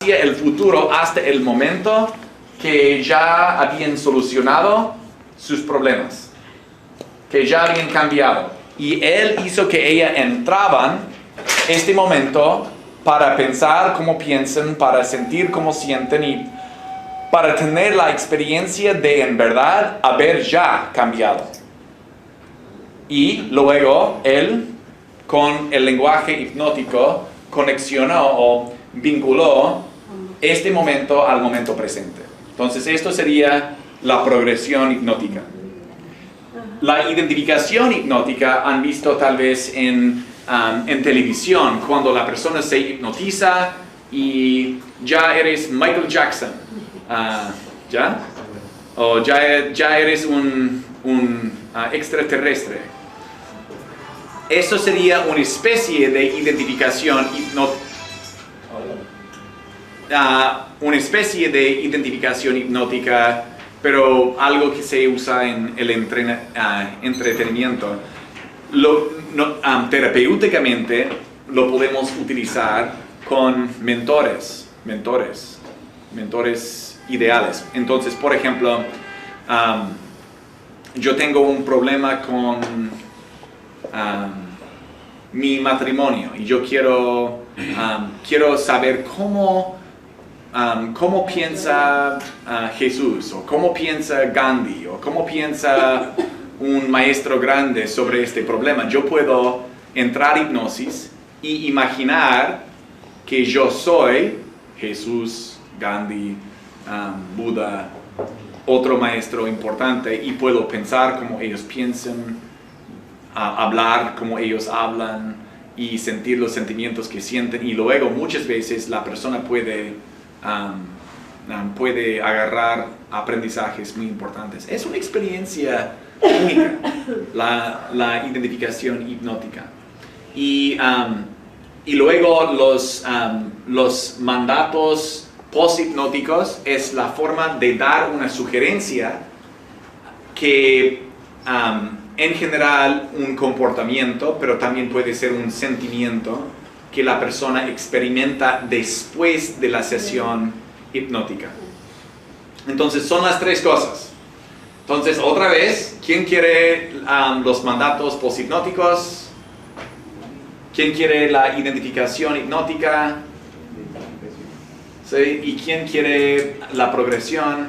hacia el futuro hasta el momento que ya habían solucionado sus problemas, que ya habían cambiado. Y él hizo que ella entraban este momento para pensar cómo piensan, para sentir cómo sienten y para tener la experiencia de en verdad haber ya cambiado. Y luego él, con el lenguaje hipnótico, conexionó o vinculó este momento al momento presente. Entonces esto sería la progresión hipnótica. La identificación hipnótica han visto tal vez en televisión, cuando la persona se hipnotiza y ya eres Michael Jackson, ¿ya? O ya eres un extraterrestre. Eso sería una especie de identificación hipnótica, pero algo que se usa en el entretenimiento. Terapéuticamente lo podemos utilizar con mentores ideales. Entonces, por ejemplo, yo tengo un problema con mi matrimonio y yo quiero saber cómo piensa Jesús, o cómo piensa Gandhi, o cómo piensa un maestro grande sobre este problema. Yo puedo entrar en hipnosis y imaginar que yo soy Jesús, Gandhi, Buda, otro maestro importante, y puedo pensar como ellos piensan, hablar como ellos hablan y sentir los sentimientos que sienten, y luego muchas veces la persona puede agarrar aprendizajes muy importantes. Es una experiencia única, la identificación hipnótica. Y luego los mandatos post-hipnóticos es la forma de dar una sugerencia que en general un comportamiento, pero también puede ser un sentimiento que la persona experimenta después de la sesión hipnótica. Entonces son las tres cosas. Entonces, otra vez, ¿quién quiere los mandatos post-hipnóticos? ¿Quién quiere la identificación hipnótica? ¿Sí? ¿Y quién quiere la progresión?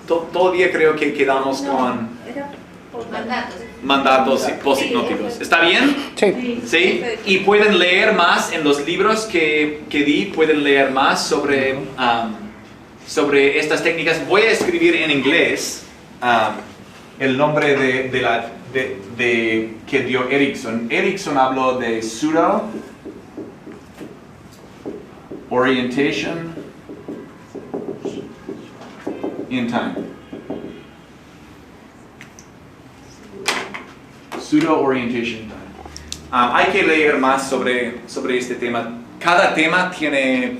Todavía creo que quedamos con mandatos post-hipnóticos. ¿Está bien? Sí. ¿Sí? Y pueden leer más en los libros que di, pueden leer más sobre estas técnicas. Voy a escribir en inglés el nombre de que dio Erickson. Erickson habló de pseudo orientation in time. Pseudo orientation in time. Hay que leer más sobre este tema. Cada tema tiene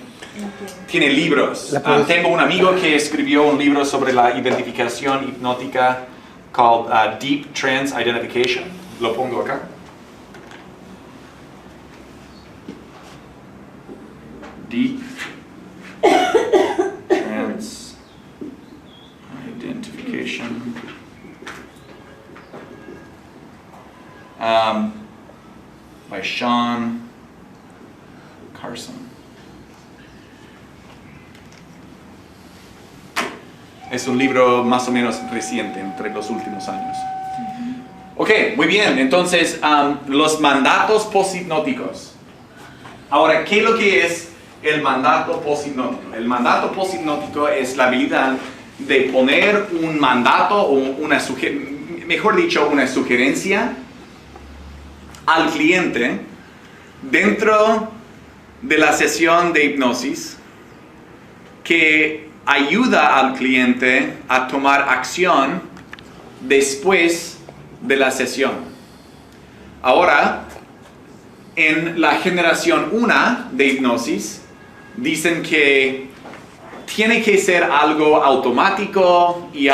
libros. Tengo un amigo que escribió un libro sobre la identificación hipnótica called Deep Trance Identification. Lo pongo acá. Deep Trance Identification. By Sean Carson. Es un libro más o menos reciente, entre los últimos años. Ok, muy bien. Entonces, los mandatos post-hipnóticos. Ahora, ¿qué es lo que es el mandato post-hipnótico? El mandato post-hipnótico es la habilidad de poner un mandato o una sugerencia al cliente dentro de la sesión de hipnosis que ayuda al cliente a tomar acción después de la sesión. Ahora, en la generación 1 de hipnosis, dicen que tiene que ser algo automático y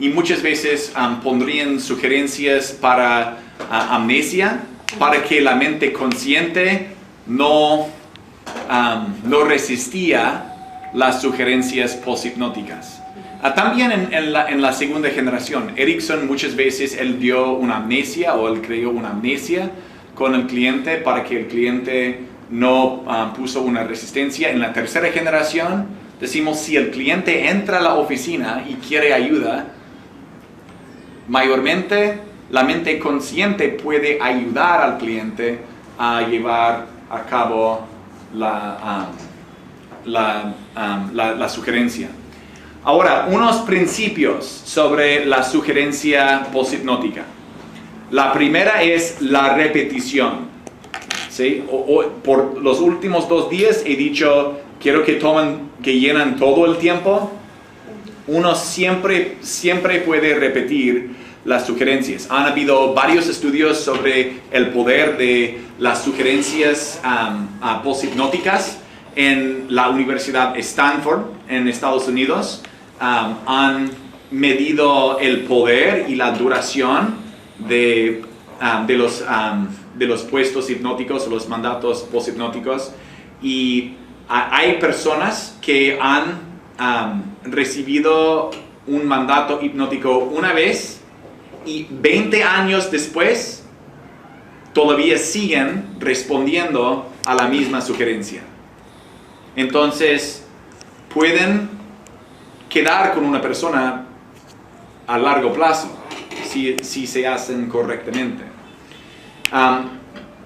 muchas veces pondrían sugerencias para amnesia, para que la mente consciente no no resistía las sugerencias poshipnóticas. También en la segunda generación, Erickson muchas veces él dio una amnesia o él creó una amnesia con el cliente para que el cliente no puso una resistencia. En la tercera generación decimos si el cliente entra a la oficina y quiere ayuda, mayormente la mente consciente puede ayudar al cliente a llevar a cabo la sugerencia. Ahora, unos principios sobre la sugerencia poshipnótica. La primera es la repetición. ¿Sí? Por los últimos 2 días he dicho, quiero que llenan todo el tiempo. Uno siempre puede repetir las sugerencias. Han habido varios estudios sobre el poder de las sugerencias poshipnóticas en la Universidad Stanford en Estados Unidos. Han medido el poder y la duración de los puestos hipnóticos o los mandatos poshipnóticos, y hay personas que han recibido un mandato hipnótico una vez y 20 años después todavía siguen respondiendo a la misma sugerencia. Entonces pueden quedar con una persona a largo plazo si se hacen correctamente.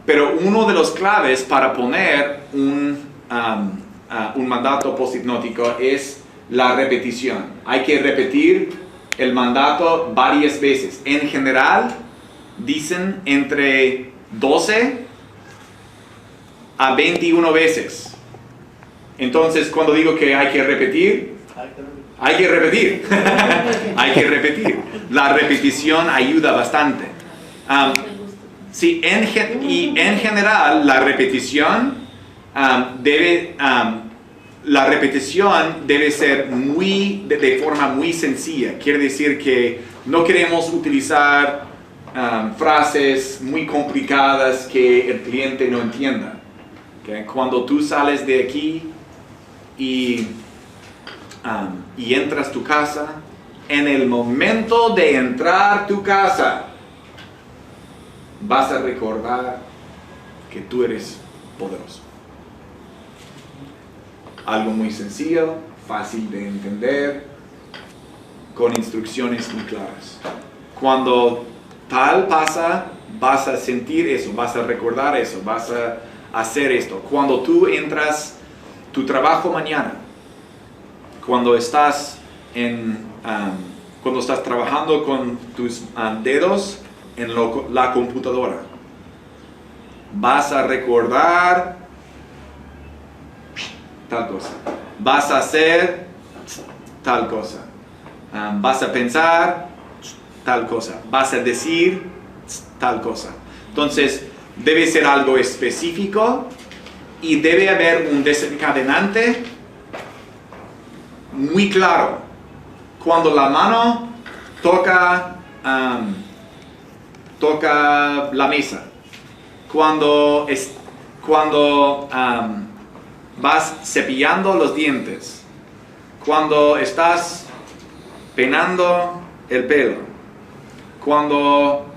Pero uno de los claves para poner un mandato poshipnótico es la repetición. Hay que repetir el mandato varias veces. En general, dicen entre 12 a 21 veces. Entonces, cuando digo que hay que repetir, hay que repetir. Hay que repetir. La repetición ayuda bastante. Sí, en general, la repetición debe ser de forma muy sencilla. Quiere decir que no queremos utilizar frases muy complicadas que el cliente no entienda. ¿Okay? Cuando tú sales de aquí y entras a tu casa, en el momento de entrar a tu casa, vas a recordar que tú eres poderoso. Algo muy sencillo, fácil de entender, con instrucciones muy claras. Cuando tal pasa, vas a sentir eso, vas a recordar eso, vas a hacer esto. Cuando tú entras tu trabajo mañana, cuando estás trabajando con tus dedos en la computadora, vas a recordar tal cosa, vas a hacer tal cosa, vas a pensar tal cosa, vas a decir tal cosa. Entonces debe ser algo específico y debe haber un desencadenante muy claro. Cuando la mano toca la mesa, cuando vas cepillando los dientes, cuando estás peinando el pelo, cuando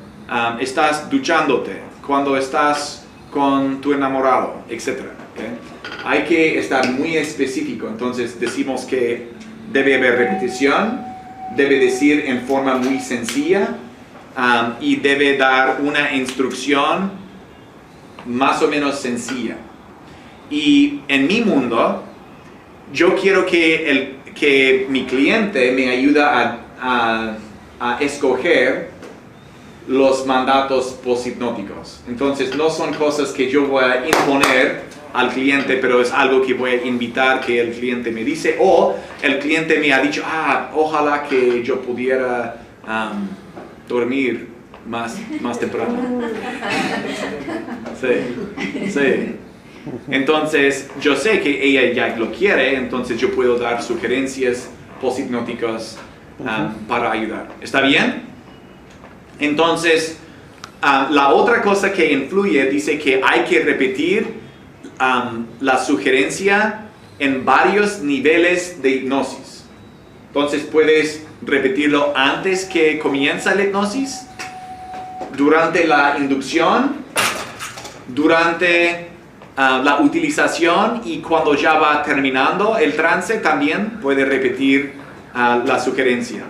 estás duchándote, cuando estás con tu enamorado, etc. ¿Okay? Hay que estar muy específico. Entonces decimos que debe haber repetición, debe decir en forma muy sencilla, y debe dar una instrucción más o menos sencilla. Y en mi mundo, yo quiero que mi cliente me ayude a escoger los mandatos poshipnóticos. Entonces no son cosas que yo voy a imponer al cliente, pero es algo que voy a invitar que el cliente me dice, o el cliente me ha dicho, ojalá que yo pudiera dormir más temprano. Sí. Entonces yo sé que ella ya lo quiere, entonces yo puedo dar sugerencias poshipnóticas para ayudar. ¿Está bien? Entonces la otra cosa que influye, dice que hay que repetir la sugerencia en varios niveles de hipnosis. Entonces puedes repetirlo antes que comienza la hipnosis, durante la inducción, durante la utilización y cuando ya va terminando el trance también puede repetir la sugerencia.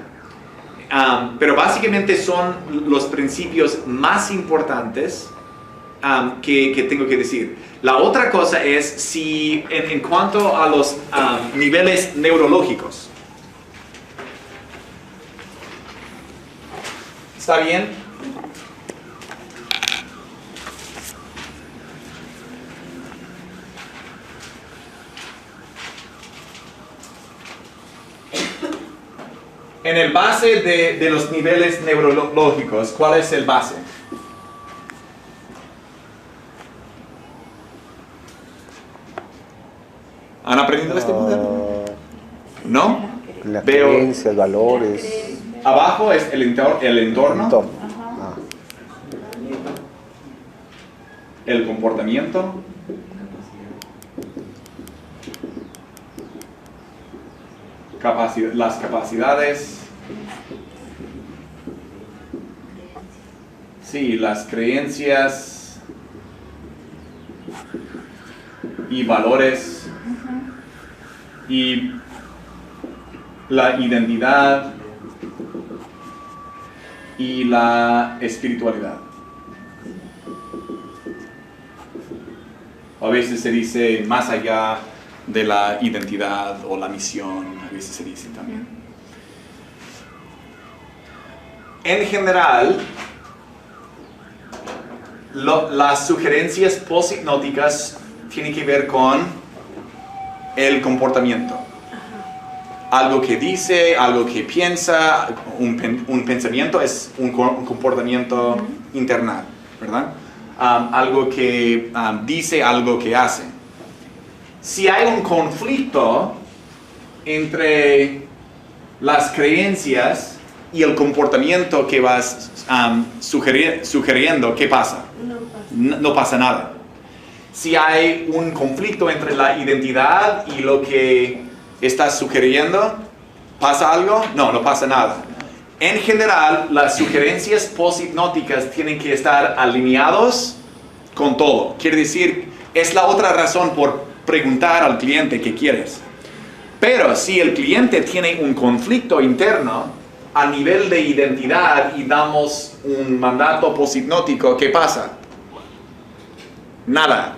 Pero básicamente son los principios más importantes que tengo que decir. La otra cosa es si en cuanto a los niveles neurológicos. ¿Está bien? En el base de los niveles neurológicos, ¿cuál es el base? ¿Han aprendido este modelo? ¿No? Las Veo creencias, valores. abajo es el entorno, el comportamiento, las capacidades, sí, las creencias y valores y la identidad y la espiritualidad. A veces se dice más allá de la identidad o la misión, a veces se dice también. En general, las sugerencias poshipnóticas tienen que ver con el comportamiento. Algo que dice, algo que piensa, un pensamiento es un comportamiento internal, ¿verdad? Algo que dice, algo que hace. Si hay un conflicto entre las creencias y el comportamiento que vas sugiriendo, ¿qué pasa? No pasa nada. Si hay un conflicto entre la identidad y lo que estás sugiriendo, ¿pasa algo? No pasa nada. En general, las sugerencias poshipnóticas tienen que estar alineados con todo. Quiere decir, es la otra razón por preguntar al cliente qué quieres. Pero si el cliente tiene un conflicto interno a nivel de identidad y damos un mandato poshipnótico, ¿qué pasa? Nada.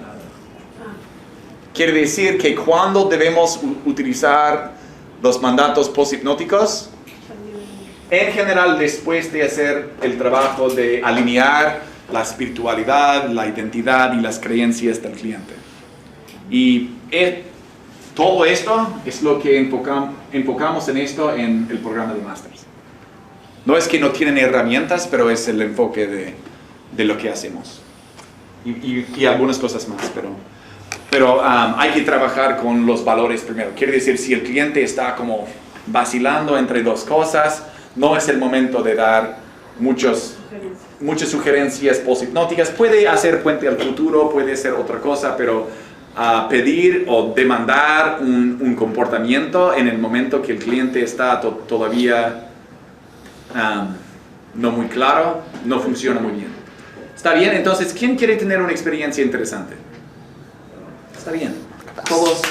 Quiere decir que cuando debemos utilizar los mandatos poshipnóticos, en general después de hacer el trabajo de alinear la espiritualidad, la identidad y las creencias del cliente. Y todo esto es lo que enfocamos en esto en el programa de Masters. No es que no tienen herramientas, pero es el enfoque de lo que hacemos. Y algunas cosas más, pero hay que trabajar con los valores primero. Quiere decir, si el cliente está como vacilando entre dos cosas, no es el momento de dar muchas sugerencias poshipnóticas. Puede hacer puente al futuro, puede ser otra cosa, pero pedir o demandar un comportamiento en el momento que el cliente está todavía no muy claro, no funciona muy bien. ¿Está bien? Entonces, ¿quién quiere tener una experiencia interesante? Está bien. Todos.